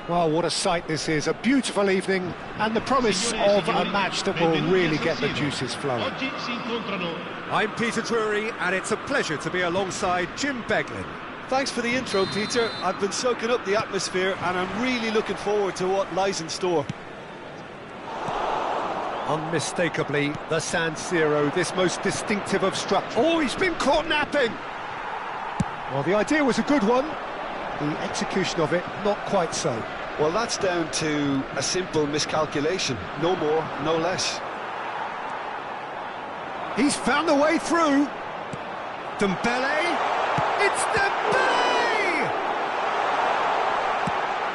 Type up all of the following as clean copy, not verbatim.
Well, what a sight this is, a beautiful evening and the promise of a match that will really get the juices flowing. I'm Peter Drury and it's a pleasure to be alongside Jim Beglin. Thanks for the intro, Peter. I've been soaking up the atmosphere and I'm really looking forward to what lies in store. Unmistakably, the San Siro, this most distinctive of structures. Oh, he's been caught napping! Well, the idea was a good one. The execution of it, not quite so. Well, that's down to a simple miscalculation. No more, no less. He's found the way through. Dembele! It's Dembele!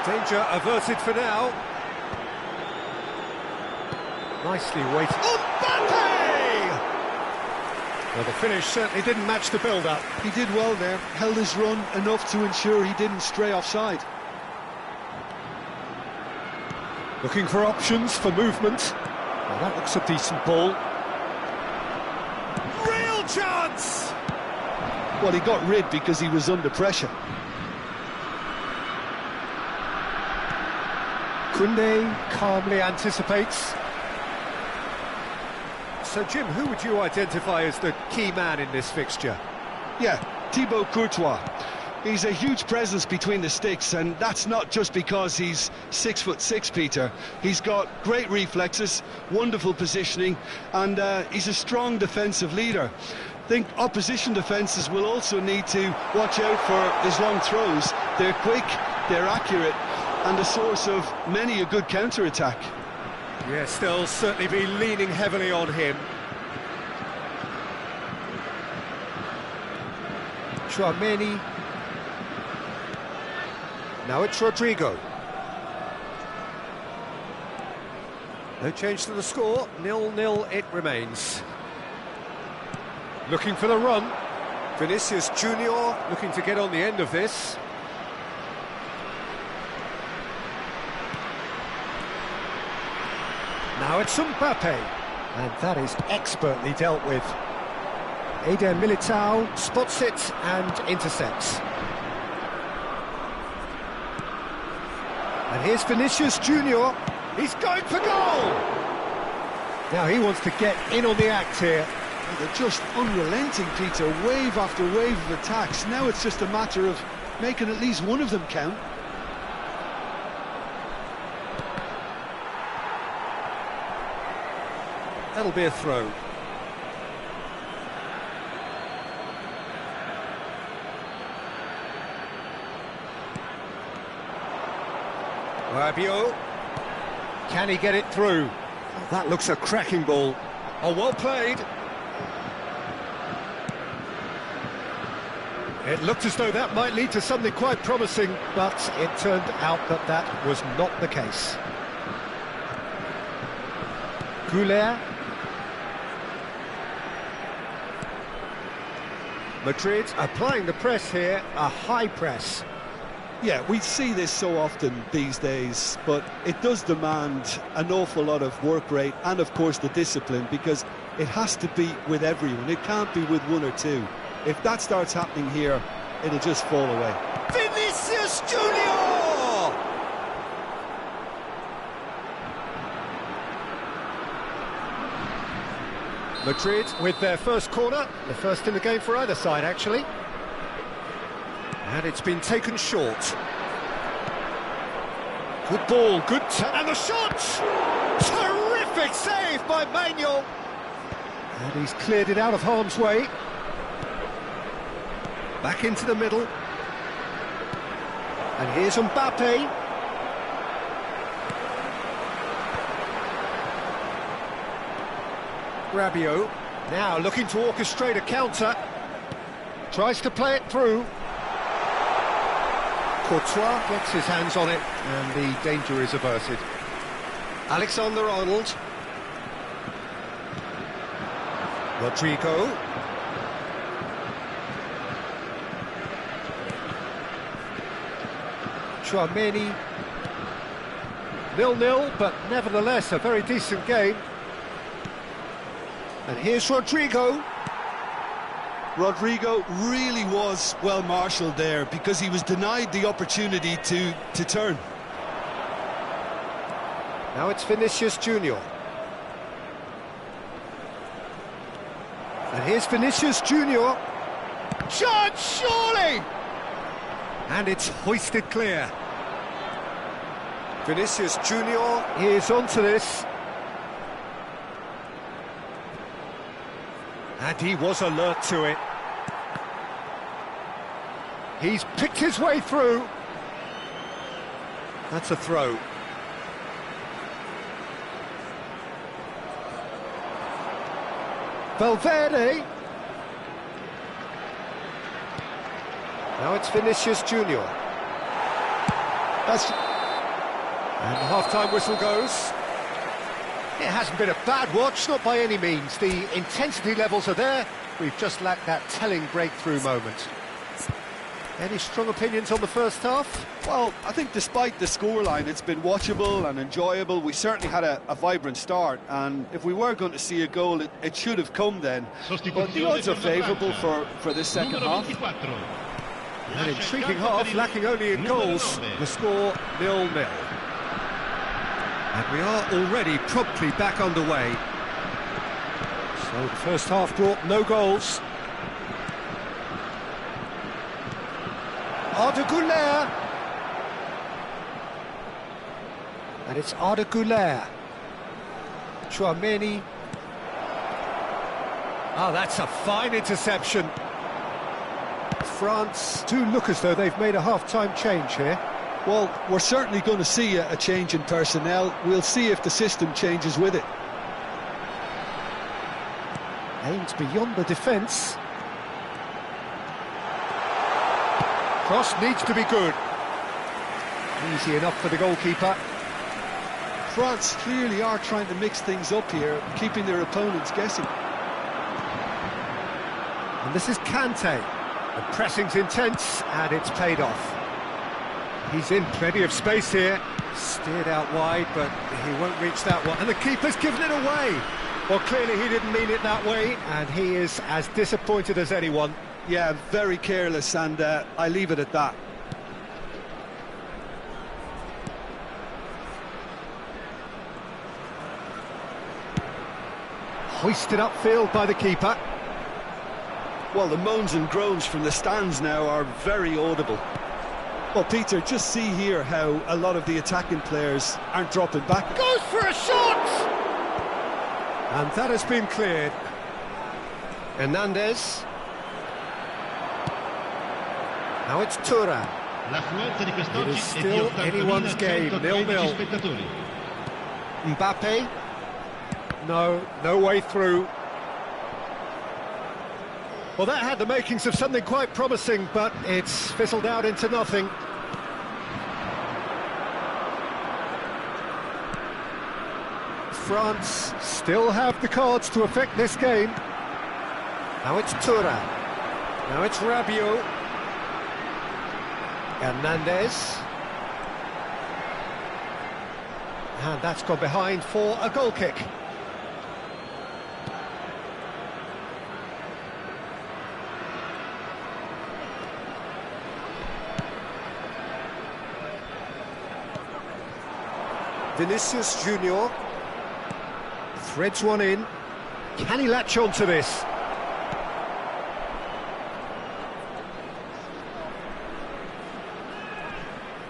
Danger averted for now. Nicely waited. Mbappe! Well, the finish certainly didn't match the build-up. He did well there, held his run enough to ensure he didn't stray offside. Looking for options for movement. Well, that looks a decent ball. Real chance! Well, he got rid because he was under pressure. Koundé calmly anticipates. So, Jim, who would you identify as the key man in this fixture? Yeah, Thibaut Courtois. He's a huge presence between the sticks, and that's not just because he's 6'6", Peter. He's got great reflexes, wonderful positioning, and he's a strong defensive leader. I think opposition defences will also need to watch out for his long throws. They're quick, they're accurate, and a source of many a good counter-attack. Yes, they'll certainly be leaning heavily on him. Chouameni. Now it's Rodrigo. No change to the score, 0-0 it remains. Looking for the run. Vinicius Junior looking to get on the end of this. Now it's Mbappe, and that is expertly dealt with. Eder Militao spots it and intercepts. And here's Vinicius Junior. He's going for goal! Now he wants to get in on the act here. They're just unrelenting, Peter, wave after wave of attacks. Now it's just a matter of making at least one of them count. That'll be a throw. Rabiot. Can he get it through? Oh, that looks a cracking ball. Oh, well played. It looked as though that might lead to something quite promising, but it turned out that that was not the case. Goulet. Madrid applying the press here, a high press. Yeah, we see this so often these days, but it does demand an awful lot of work rate and, of course, the discipline, because it has to be with everyone. It can't be with one or two. If that starts happening here, it'll just fall away. Vinicius Junior! Madrid with their first corner, the first in the game for either side, actually. And it's been taken short. Good ball, good and the shot! Terrific save by Manuel! And he's cleared it out of harm's way. Back into the middle. And here's Mbappe. Rabiot, now looking to orchestrate a counter. Tries to play it through. Courtois gets his hands on it, and the danger is averted. Alexander-Arnold. Rodrigo. Chouameni. 0-0, but nevertheless a very decent game. And here's Rodrigo. Rodrigo really was well marshalled there because he was denied the opportunity to turn. Now it's Vinicius Junior. And here's Vinicius Junior. Chance, surely! And it's hoisted clear. Vinicius Junior is onto this. And he was alert to it. He's picked his way through. That's a throw. Valverde. Now it's Vinicius Junior. And the half-time whistle goes. It hasn't been a bad watch, not by any means. The intensity levels are there. We've just lacked that telling breakthrough moment. Any strong opinions on the first half? Well, I think despite the scoreline, it's been watchable and enjoyable. We certainly had a vibrant start, and if we were going to see a goal, it should have come then. But the odds are favourable for this second half. An intriguing half, lacking only in goals. The score 0-0. And we are already promptly back underway. So the first half brought no goals. Arda Güler. And it's Arda Güler. Chouameni. Ah, that's a fine interception. France do look as though they've made a half-time change here. Well, we're certainly going to see a change in personnel. We'll see if the system changes with it. Aimed beyond the defence. Cross needs to be good. Easy enough for the goalkeeper. France clearly are trying to mix things up here, keeping their opponents guessing. And this is Kante. The pressing's intense, and it's paid off. He's in plenty of space here. Steered out wide, but he won't reach that one. And the keeper's given it away. Well, clearly he didn't mean it that way, and he is as disappointed as anyone. Yeah, very careless, and I leave it at that. Hoisted upfield by the keeper. Well, the moans and groans from the stands now are very audible. Well, Peter, just see here how a lot of the attacking players aren't dropping back. Goes for a shot! And that has been cleared. Hernandez. Now it's Thuram. It is still anyone's game, 0-0. Mbappe. No way through. Well, that had the makings of something quite promising, but it's fizzled out into nothing. France still have the cards to affect this game. Now it's Thuram. Now it's Rabiot. Hernandez. And that's gone behind for a goal kick. Vinicius Junior threads one in. Can he latch on to this?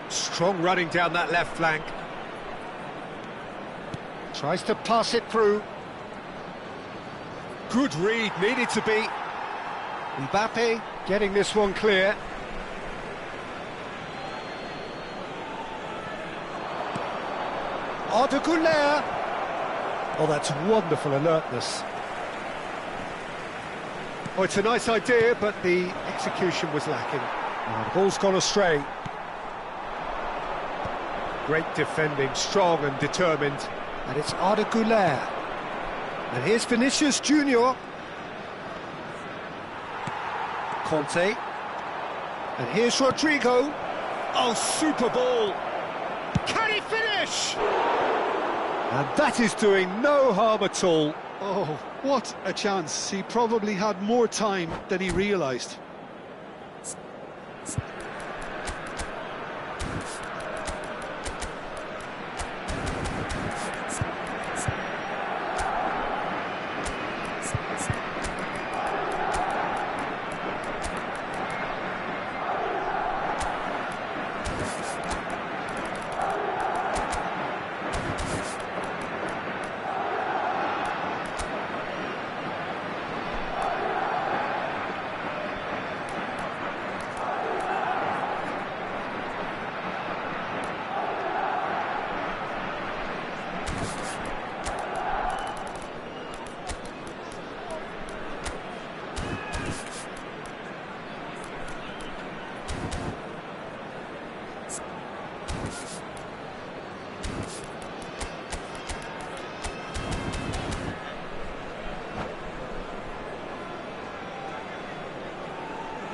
Strong running down that left flank. Tries to pass it through. Good read, needed to be. Mbappe getting this one clear. Arda Güler. Oh, that's wonderful alertness. Oh, it's a nice idea, but the execution was lacking. Oh, the ball's gone astray. Great defending, strong and determined. And it's Arda Güler. And here's Vinicius Junior. Conte. And here's Rodrigo. Oh, super ball. Can he finish? And that is doing no harm at all. Oh, what a chance. He probably had more time than he realised.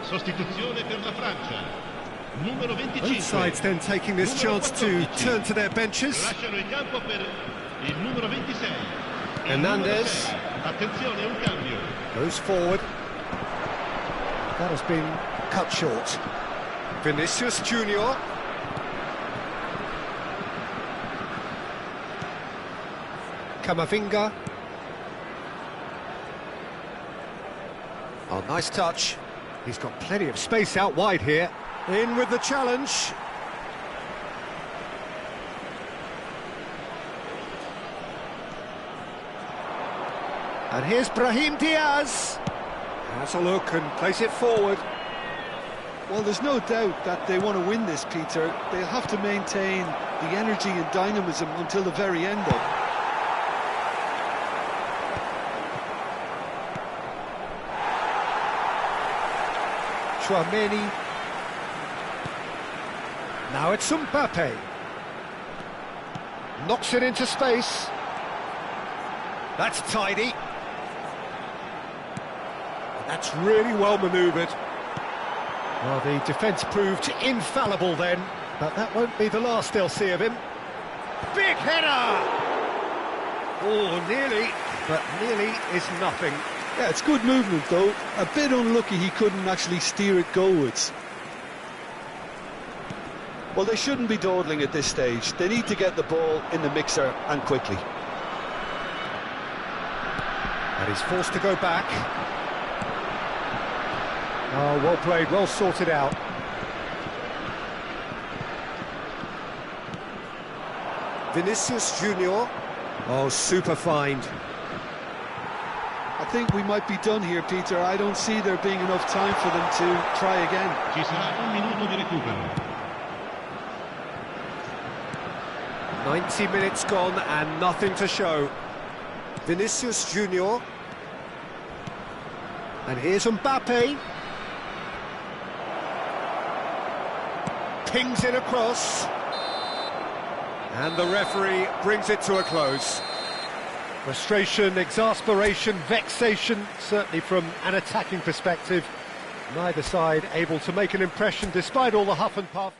Sostituzione per la Francia. Numero 25. Both sides then taking this chance to turn to their benches. Lasciano il campo per il numero 26. Hernandez. Attenzione, un cambio. Goes forward. That has been cut short. Vinicius Junior. Camavinga. Oh, nice touch. He's got plenty of space out wide here. In with the challenge. And here's Brahim Diaz. Has a look and plays it forward. Well, there's no doubt that they want to win this, Peter. They'll have to maintain the energy and dynamism until the very end, though. Chouameni. Now it's Mbappe. Knocks it into space. That's tidy. That's really well manoeuvred. Well, the defence proved infallible then, but that won't be the last they'll see of him. Big header! Oh, nearly. But nearly is nothing. Yeah, it's good movement, though. A bit unlucky he couldn't actually steer it goalwards. Well, they shouldn't be dawdling at this stage. They need to get the ball in the mixer, and quickly. And he's forced to go back. Oh, well played, well sorted out. Vinicius Junior. Oh, super find. I think we might be done here, Peter. I don't see there being enough time for them to try again. Ci sarà un minuto di recupero. 90 minutes gone and nothing to show. Vinicius Junior. And here's Mbappe. Pings it across. And the referee brings it to a close. Frustration, exasperation, vexation, certainly from an attacking perspective. Neither side able to make an impression despite all the huff and puff.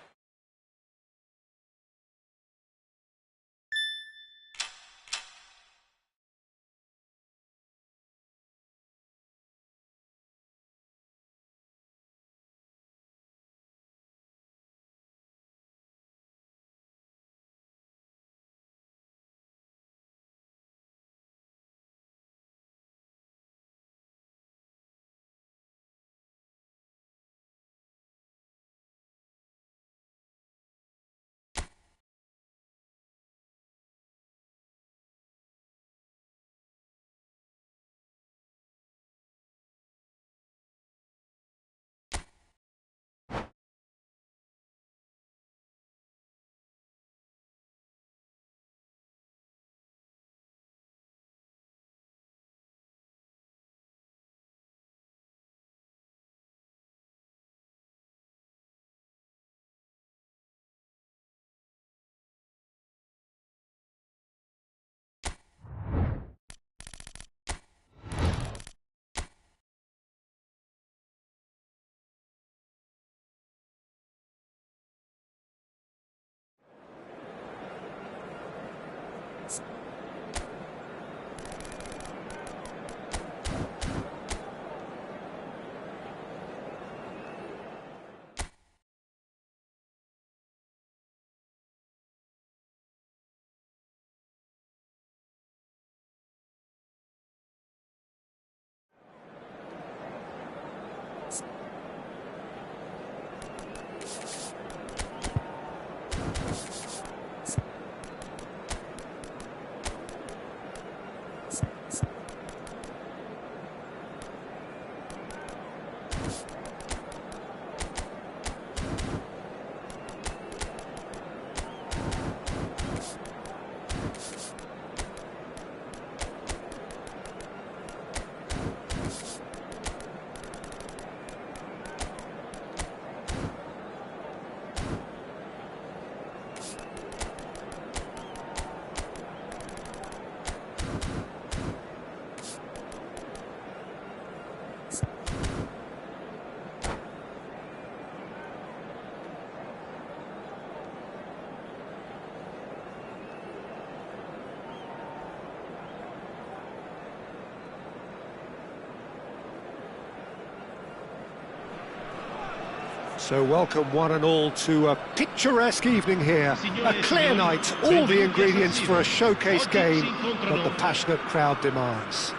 So welcome one and all to a picturesque evening here. A clear night, all the ingredients for a showcase game that the passionate crowd demands.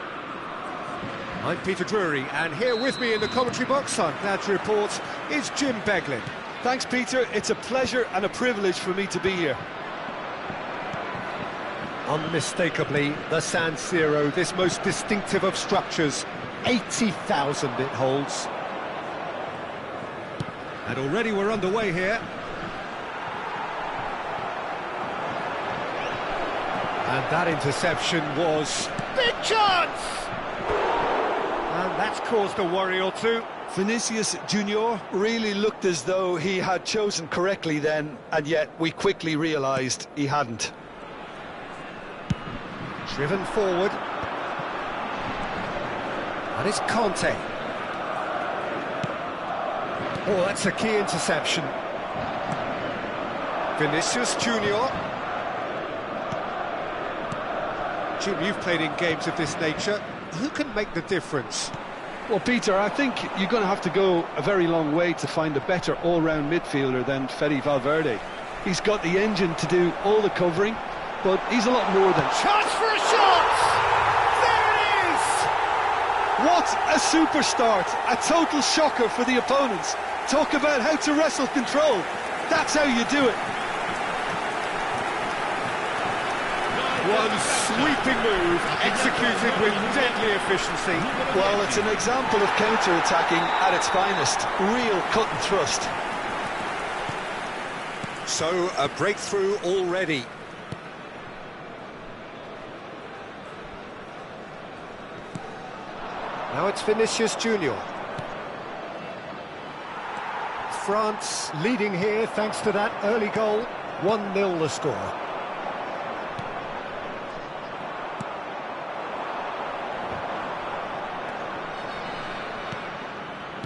I'm Peter Drury, and here with me in the commentary box, I'm glad to report, is Jim Beglin. Thanks, Peter. It's a pleasure and a privilege for me to be here. Unmistakably, the San Siro, this most distinctive of structures, 80,000 it holds. And already we're underway here. And that interception was... big chance! And that's caused a worry or two. Vinicius Junior really looked as though he had chosen correctly then, and yet we quickly realised he hadn't. Driven forward. And it's Conte. Oh, that's a key interception. Vinicius Junior. Jim, you've played in games of this nature. Who can make the difference? Well, Peter, I think you're going to have to go a very long way to find a better all-round midfielder than Fede Valverde. He's got the engine to do all the covering, but he's a lot more than... Chance for a shot! There it is! What a super start! A total shocker for the opponents. Talk about how to wrestle control. That's how you do it. One sweeping move, executed with deadly efficiency. Well, it's an example of counter-attacking at its finest. Real cut and thrust. So, a breakthrough already. Now it's Vinicius Junior. France leading here thanks to that early goal. 1-0 the score.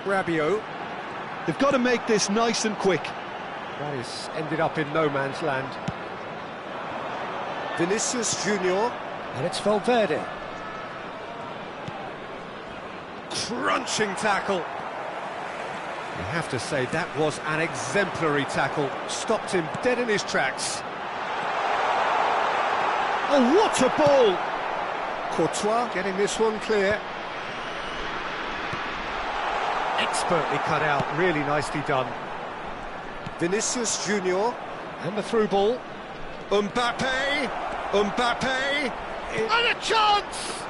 Rabiot. They've got to make this nice and quick. That is ended up in no man's land. Vinicius Junior. And it's Valverde. Crunching tackle. You have to say that was an exemplary tackle. Stopped him dead in his tracks. Oh, what a ball! Courtois getting this one clear. Expertly cut out, really nicely done. Vinicius Junior. And the through ball. Mbappe! Mbappe! And a chance!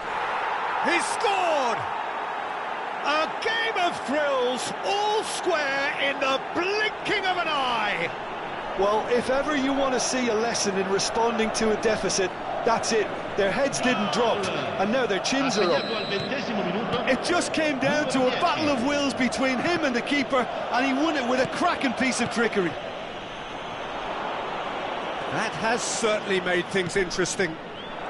He's scored! A game of thrills, all square in the blinking of an eye. Well, if ever you want to see a lesson in responding to a deficit, that's it. Their heads didn't drop, and now their chins are up. It just came down to a battle of wills between him and the keeper, and he won it with a cracking piece of trickery. That has certainly made things interesting.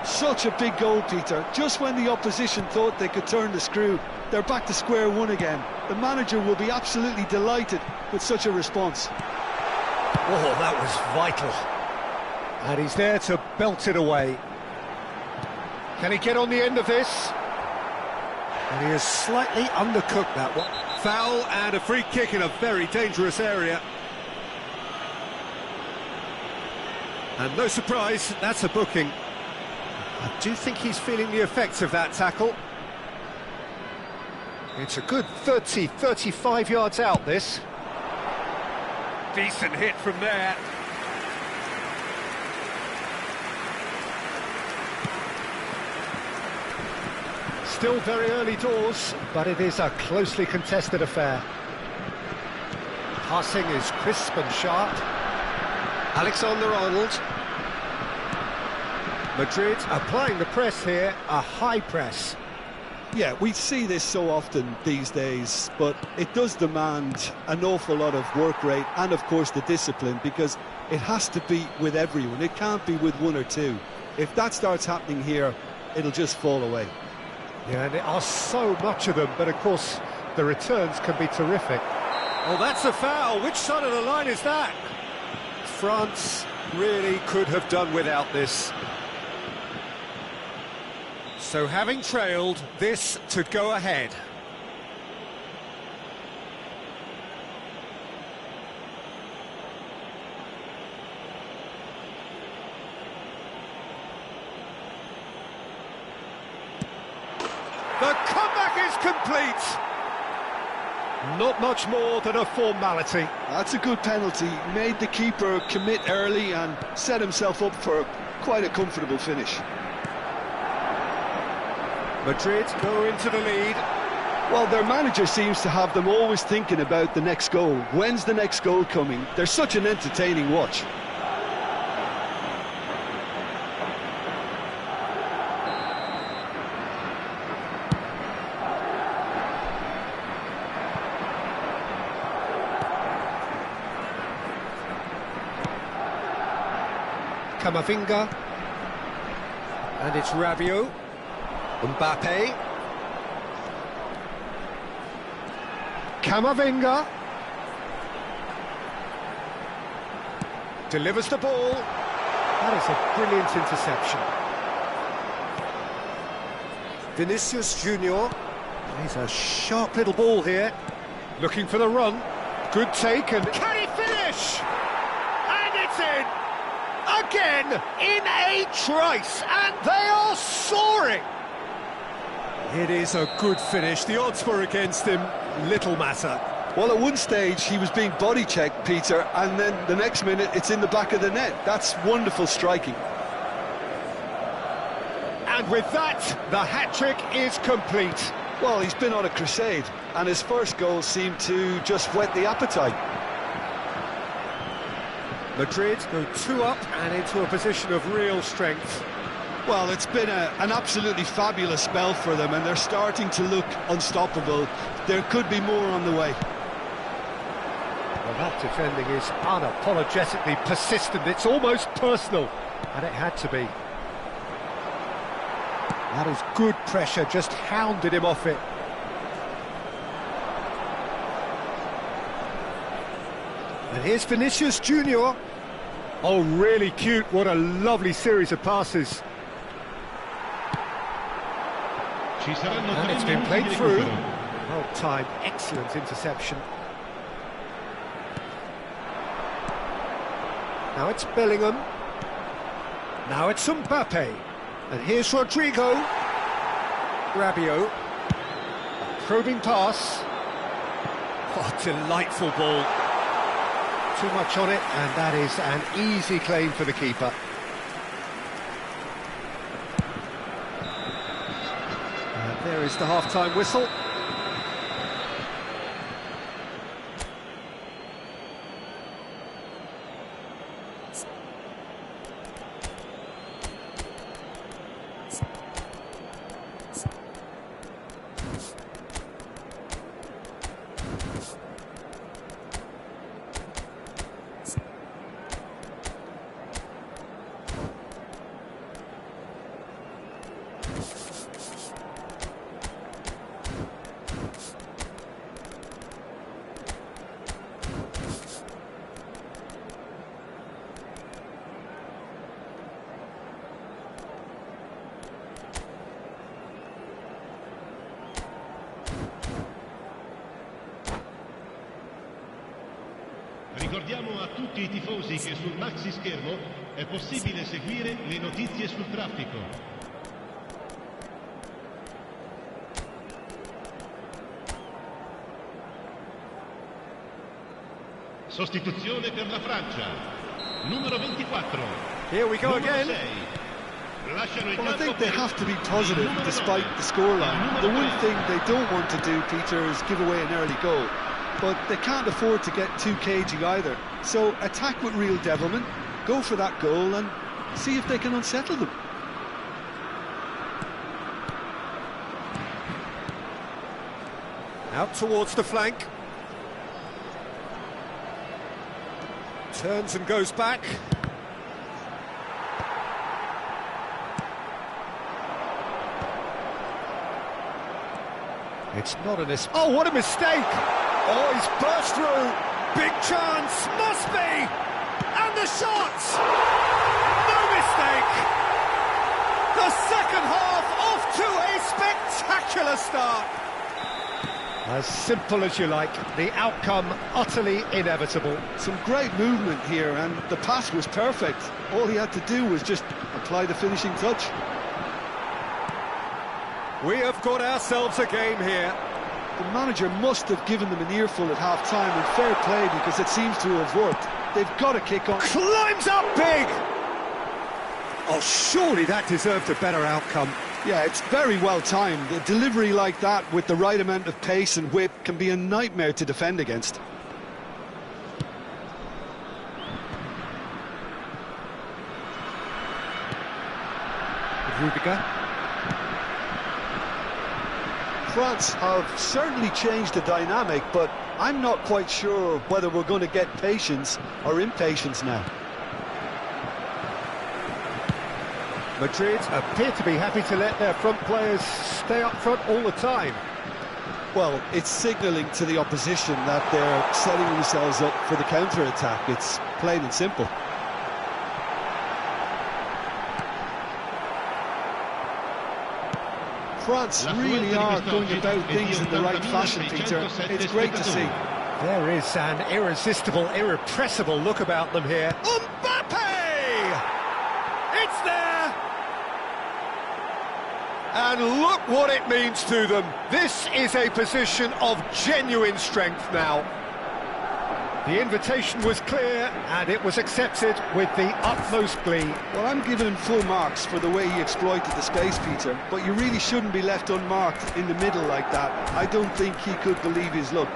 Such a big goal, Peter. Just when the opposition thought they could turn the screw, they're back to square one again. The manager will be absolutely delighted with such a response. Oh, that was vital. And he's there to belt it away. Can he get on the end of this? And he has slightly undercooked that one. Foul and a free kick in a very dangerous area. And no surprise, that's a booking. I do think he's feeling the effects of that tackle. It's a good 30, 35 yards out, this. Decent hit from there. Still very early doors, but it is a closely contested affair. Passing is crisp and sharp. Alexander-Arnold. Madrid applying the press here, a high press. Yeah, we see this so often these days, but it does demand an awful lot of work rate and, of course, the discipline, because it has to be with everyone. It can't be with one or two. If that starts happening here, it'll just fall away. Yeah, and there are so much of them, but of course the returns can be terrific. Oh, that's a foul. Which side of the line is that? France really could have done without this. So having trailed, this to go ahead. is complete. Not much more than a formality. That's a good penalty. Made the keeper commit early and set himself up for quite a comfortable finish. Madrid go into the lead. Well, their manager seems to have them always thinking about the next goal. When's the next goal coming? They're such an entertaining watch. Camavinga, and it's Rabiot, Mbappe, Camavinga, delivers the ball. That is a brilliant interception. Vinicius Junior plays a sharp little ball here, looking for the run. Good take, and can he finish? And it's in! Again, in a trice, and they are soaring! It is a good finish. The odds were against him, little matter. Well, at one stage he was being body checked, Peter, and then the next minute it's in the back of the net. That's wonderful striking. And with that, the hat-trick is complete. Well, he's been on a crusade, and his first goal seemed to just whet the appetite. Madrid go 2 up and into a position of real strength. Well, it's been an absolutely fabulous spell for them, and they're starting to look unstoppable. There could be more on the way. Well, that defending is unapologetically persistent. It's almost personal, and it had to be. That is good pressure, just hounded him off it. And here's Vinicius Junior. Oh, really cute. What a lovely series of passes. And it's been played through. Well timed, excellent interception. Now it's Bellingham. Now it's Mbappe. And here's Rodrigo. Rabiot. A probing pass. What a delightful ball. Too much on it, and that is an easy claim for the keeper. And there is the half-time whistle. Ricordiamo a tutti i tifosi che sul maxi schermo è possibile seguire le notizie sul traffico. Sostituzione per la Francia. Numero 24. Here we go again. Well, I think they have to be positive despite the scoreline. The one thing they don't want to do, Peter, is give away an early goal. But they can't afford to get too cagey either. So attack with real devilment, go for that goal and see if they can unsettle them. Out towards the flank. Turns and goes back. It's not a miss. Oh, what a mistake! Oh, he's burst through. Big chance, must be! And the shot! No mistake! The second half off to a spectacular start. As simple as you like, the outcome utterly inevitable. Some great movement here, and the pass was perfect. All he had to do was just apply the finishing touch. We have got ourselves a game here. The manager must have given them an earful at half-time, and fair play, because it seems to have worked. They've got to kick on. Climbs up big! Oh, surely that deserved a better outcome. Yeah, it's very well timed. A delivery like that with the right amount of pace and whip can be a nightmare to defend against. Rudiger. France have certainly changed the dynamic, but I'm not quite sure whether we're going to get patience or impatience now. Madrid appear to be happy to let their front players stay up front all the time. Well, it's signalling to the opposition that they're setting themselves up for the counter-attack. It's plain and simple. France really are going about things in the right fashion, Peter. It's great to see. There is an irresistible, irrepressible look about them here. Mbappe! It's there! And look what it means to them. This is a position of genuine strength now. The invitation was clear, and it was accepted with the utmost glee. Well, I'm giving him full marks for the way he exploited the space, Peter, but you really shouldn't be left unmarked in the middle like that. I don't think he could believe his luck.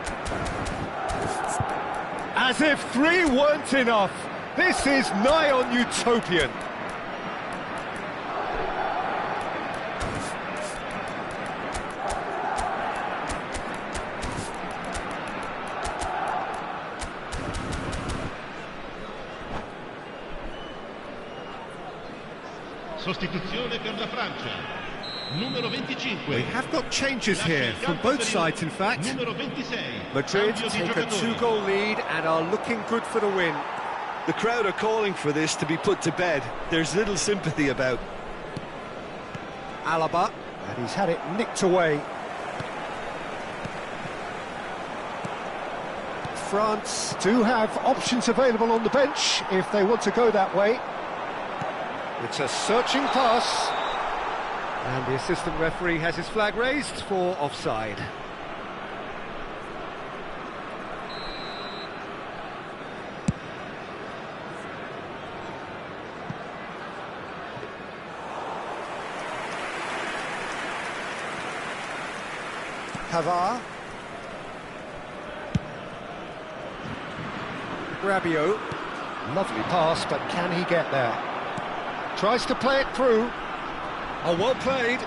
As if 3 weren't enough. This is nigh on utopian. Sostituzione per la Francia. Numero 25. We have got changes here from both sides, in fact. Numero 26. Madrid take a 2-goal lead and are looking good for the win. The crowd are calling for this to be put to bed. There's little sympathy about. Alaba. And he's had it nicked away. France do have options available on the bench if they want to go that way. It's a searching pass. And the assistant referee has his flag raised for offside. Pavard. Rabiot. Lovely pass, but can he get there? Tries to play it through. Oh, well played.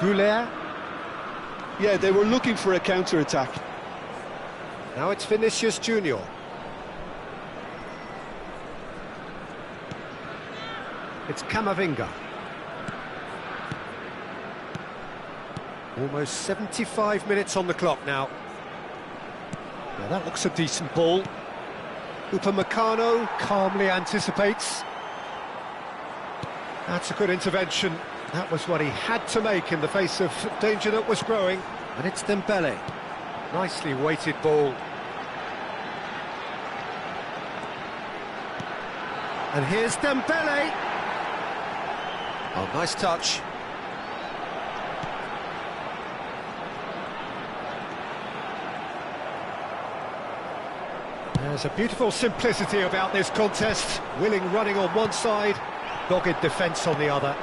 Goulet. Yeah, they were looking for a counter-attack. Now it's Vinicius Junior. It's Camavinga. Almost 75 minutes on the clock now. Yeah, that looks a decent ball. Upamecano calmly anticipates. That's a good intervention. That was what he had to make in the face of danger that was growing. And it's Dembele. Nicely weighted ball. And here's Dembele. Oh, nice touch. There's a beautiful simplicity about this contest. Willing running on one side, dogged defence on the other.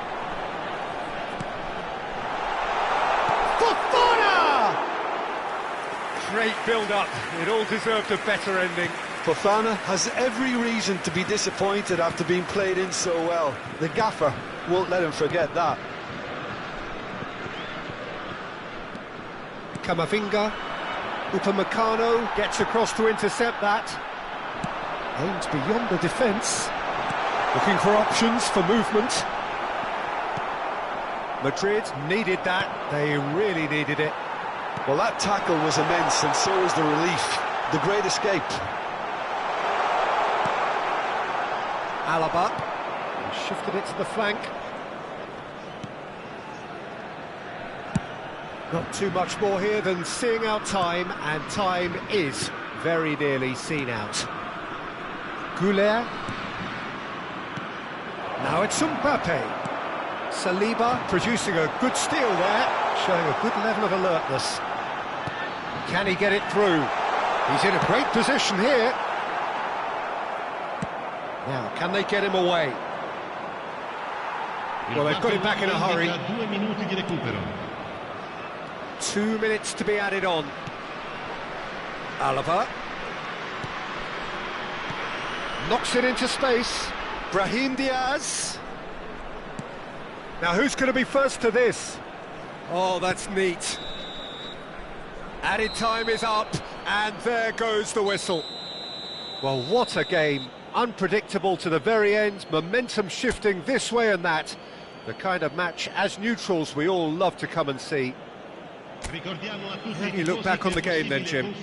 Great build-up. It all deserved a better ending. Fofana has every reason to be disappointed after being played in so well. The gaffer won't let him forget that. Camavinga. Upamecano gets across to intercept that. Aims beyond the defence. Looking for options for movement. Madrid needed that. They really needed it. Well, that tackle was immense, and so was the relief. The great escape. Alaba. He shifted it to the flank. Not too much more here than seeing out time, and time is very nearly seen out. Goulet. Now it's Mbappe. Saliba producing a good steal there, showing a good level of alertness. Can he get it through? He's in a great position here. Now, can they get him away? Well, they've got him back in a hurry. 2 minutes to be added on. Alaba. Knocks it into space. Brahim Diaz. Now, who's going to be first to this? Oh, that's neat. Added time is up, and there goes the whistle. Well, what a game. Unpredictable to the very end, momentum shifting this way and that. The kind of match, as neutrals, we all love to come and see. How do you look back on the game then, Jim?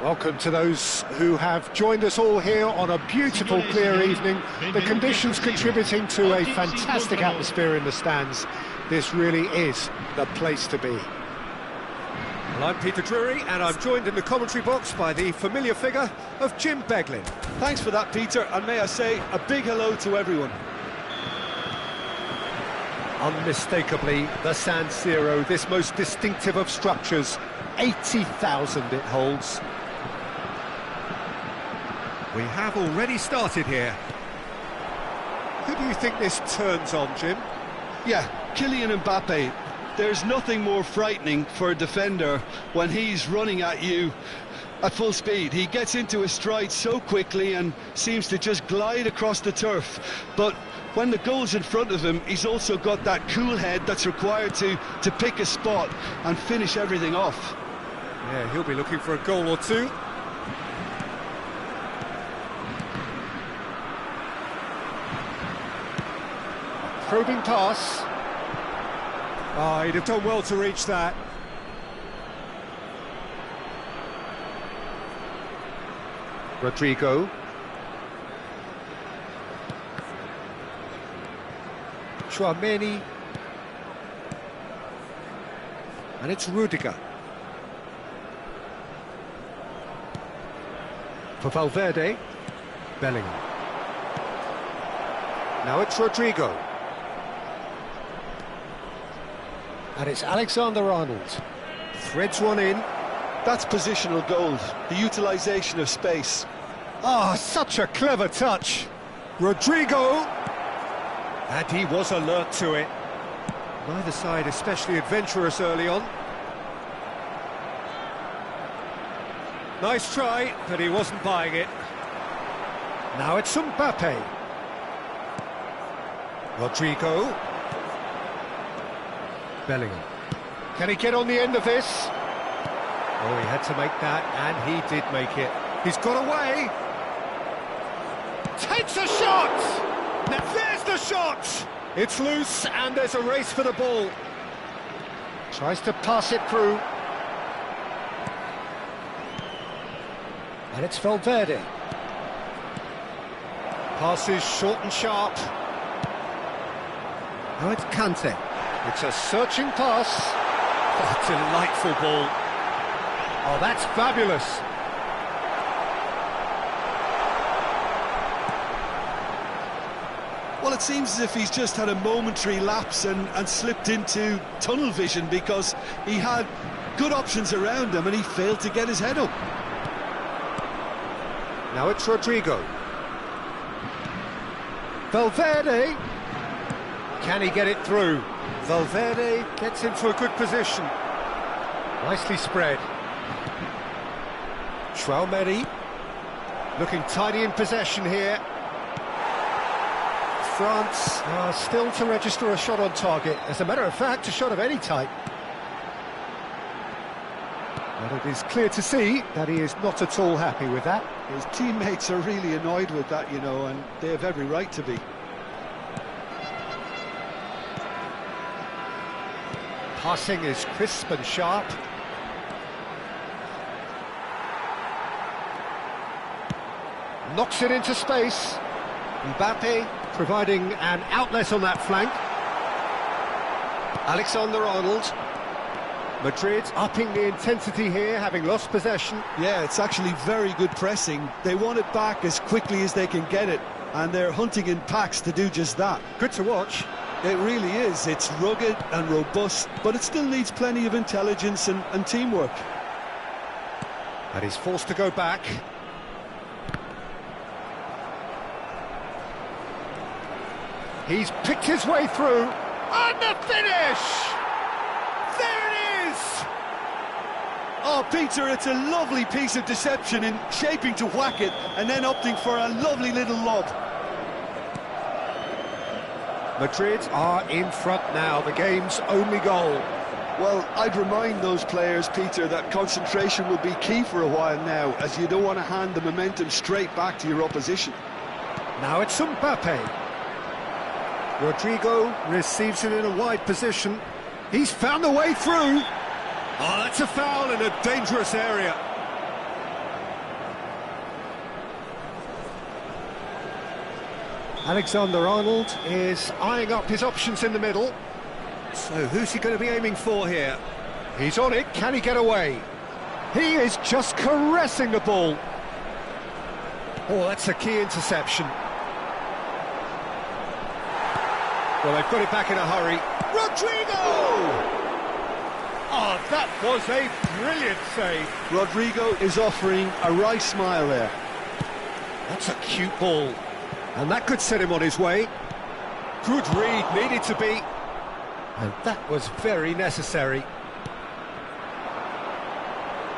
Welcome to those who have joined us all here on a beautiful, clear evening. The conditions contributing to a fantastic atmosphere in the stands. This really is the place to be. Well, I'm Peter Drury, and I'm joined in the commentary box by the familiar figure of Jim Beglin. Thanks for that, Peter, and may I say a big hello to everyone. Unmistakably the San Siro, this most distinctive of structures. 80,000 it holds. We have already started here. Who do you think this turns on, Jim? Yeah, Kylian Mbappe. There's nothing more frightening for a defender when he's running at you at full speed. He gets into his stride so quickly and seems to just glide across the turf. But when the goal's in front of him, he's also got that cool head that's required to pick a spot and finish everything off. Yeah, he'll be looking for a goal or two. Probing pass. Oh, he'd have done well to reach that. Rodrigo. Chouameni. And it's Rudiger. For Valverde. Bellingham. Now it's Rodrigo. And it's Alexander-Arnold. Threads one in. That's positional gold, the utilisation of space. Ah, such a clever touch. Rodrigo. And he was alert to it. Neither side especially adventurous early on. Nice try, but he wasn't buying it. Now it's Mbappe. Rodrigo. Bellingham. Can he get on the end of this? Oh, he had to make that, and he did make it. He's got away. Takes a shot! Now there's the shot! It's loose, and there's a race for the ball. Tries to pass it through. And it's Valverde. Passes short and sharp. Now it's Kante. It's a searching pass. Oh, delightful ball. Oh, that's fabulous. Well, it seems as if he's just had a momentary lapse and slipped into tunnel vision, because he had good options around him and he failed to get his head up. Now it's Rodrigo. Valverde. Can he get it through? Valverde gets into a good position. Nicely spread. Traoré. Looking tidy in possession here. France are still to register a shot on target. As a matter of fact, a shot of any type. But it is clear to see that he is not at all happy with that. His teammates are really annoyed with that, you know, and they have every right to be. Passing is crisp and sharp. Knocks it into space. Mbappe providing an outlet on that flank. Alexander-Arnold. Madrid upping the intensity here, having lost possession. Yeah, it's actually very good pressing. They want it back as quickly as they can get it, and they're hunting in packs to do just that. Good to watch. It really is. It's rugged and robust, but it still needs plenty of intelligence and teamwork. And he's forced to go back. He's picked his way through. And the finish! There it is! Oh, Peter, it's a lovely piece of deception in shaping to whack it and then opting for a lovely little lob. Madrid are in front now, the game's only goal. Well, I'd remind those players, Peter, that concentration will be key for a while now, as you don't want to hand the momentum straight back to your opposition. Now it's Mbappe. Rodrigo receives it in a wide position. He's found a way through. Oh, that's a foul in a dangerous area. Alexander-Arnold is eyeing up his options in the middle. So who's he going to be aiming for here? He's on it. Can he get away? He is just caressing the ball. Oh, that's a key interception. Well, they've got it back in a hurry. Rodrigo! Oh, that was a brilliant save. Rodrigo is offering a right smile there. That's a cute ball. And that could set him on his way. Good read, needed to be. And that was very necessary.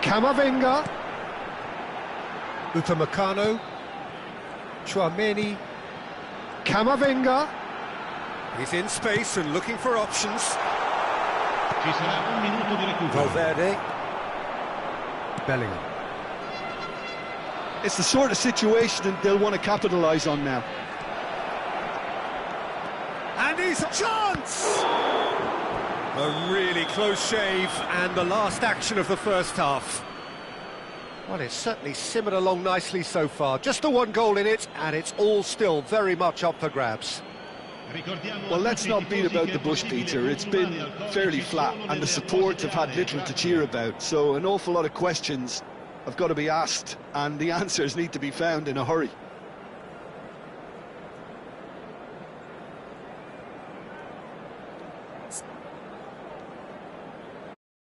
Camavinga. Upamecano. Chouameni. Camavinga. He's in space and looking for options. Ci sarà un minuto di recupero. Valverde. Bellingham. It's the sort of situation that they'll want to capitalise on now. And he's a chance! A really close shave, and the last action of the first half. Well, it's certainly simmered along nicely so far. Just the one goal in it, and it's all still very much up for grabs. Well, let's not beat about the bush, Peter. It's been fairly flat, and the supports have had little to cheer about, so an awful lot of questions have got to be asked, and the answers need to be found in a hurry.